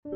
The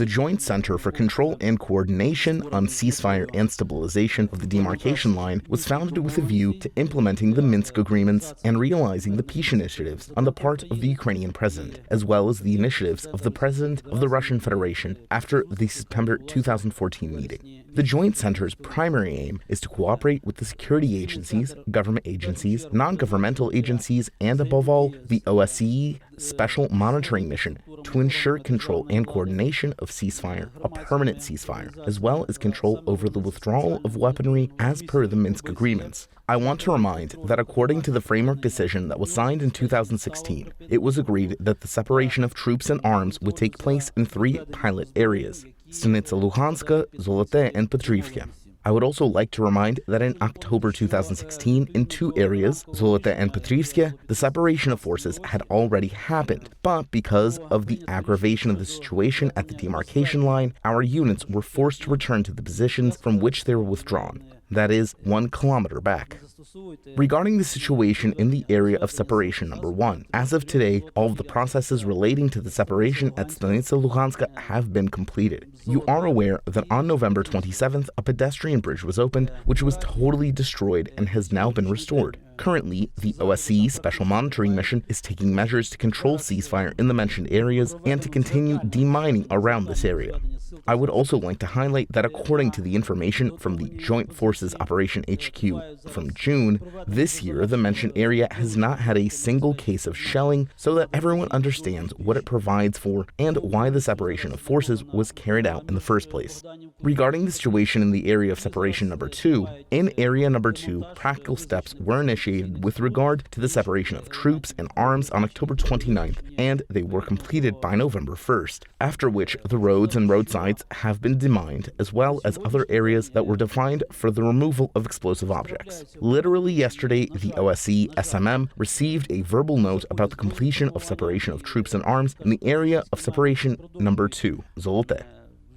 Joint Center for Control and Coordination on Ceasefire and Stabilization of the Demarcation Line was founded with a view to implementing the Minsk agreements and realizing the peace initiatives on the part of the Ukrainian president, as well as the initiatives of the president of the Russian Federation after the September 2014 meeting. The Joint Center's primary aim is to cooperate with the security agencies, government agencies, non-governmental agencies, and above all, the OSCE Special Monitoring Mission to ensure control and coordination of ceasefire, a permanent ceasefire, as well as control over the withdrawal of weaponry as per the Minsk agreements. I want to remind that according to the framework decision that was signed in 2016, it was agreed that the separation of troops and arms would take place in 3 pilot areas: Stanytsia, Luhanska, Zolote, and Petrivske. I would also like to remind that in October 2016, in 2 areas, Zolote and Petrivske, the separation of forces had already happened. But because of the aggravation of the situation at the demarcation line, our units were forced to return to the positions from which they were withdrawn, that is, 1 kilometer back. Regarding the situation in the area of separation number 1, as of today, all of the processes relating to the separation at Stanytsia, Luhanska have been completed. You are aware that on November 27th, a pedestrian bridge was opened, which was totally destroyed and has now been restored. Currently, the OSCE Special Monitoring Mission is taking measures to control ceasefire in the mentioned areas and to continue demining around this area. I would also like to highlight that according to the information from the Joint Forces Operation HQ from June, this year the mentioned area has not had a single case of shelling, so that everyone understands what it provides for and why the separation of forces was carried out in the first place. Regarding the situation in the area of separation number 2, in area number 2, practical steps were initiated with regard to the separation of troops and arms on October 29th, and they were completed by November 1st, after which the roads and roadsides have been demined, as well as other areas that were defined for the removal of explosive objects. Literally yesterday, the OSCE SMM received a verbal note about the completion of separation of troops and arms in the area of separation number 2, Zolote.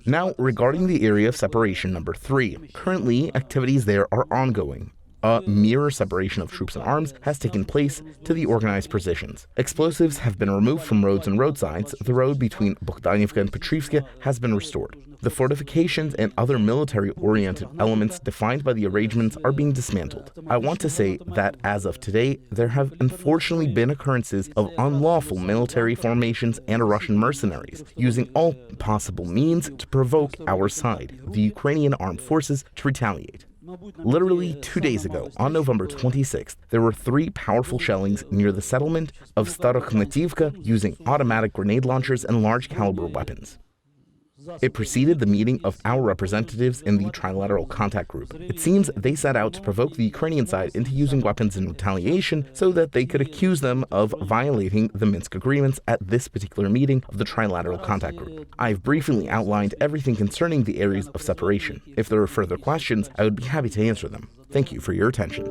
Now, regarding the area of separation number 3, currently activities there are ongoing. A mirror separation of troops and arms has taken place to the organized positions. Explosives have been removed from roads and roadsides. The road between Bogdanivka and Petrivske has been restored. The fortifications and other military-oriented elements defined by the arrangements are being dismantled. I want to say that as of today, there have unfortunately been occurrences of unlawful military formations and Russian mercenaries, using all possible means to provoke our side, the Ukrainian armed forces, to retaliate. Literally 2 days ago, on November 26th, there were 3 powerful shellings near the settlement of Starokhnetivka using automatic grenade launchers and large-caliber weapons. It preceded the meeting of our representatives in the Trilateral Contact Group. It seems they set out to provoke the Ukrainian side into using weapons in retaliation so that they could accuse them of violating the Minsk agreements at this particular meeting of the Trilateral Contact Group. I've briefly outlined everything concerning the areas of separation. If there are further questions, I would be happy to answer them. Thank you for your attention.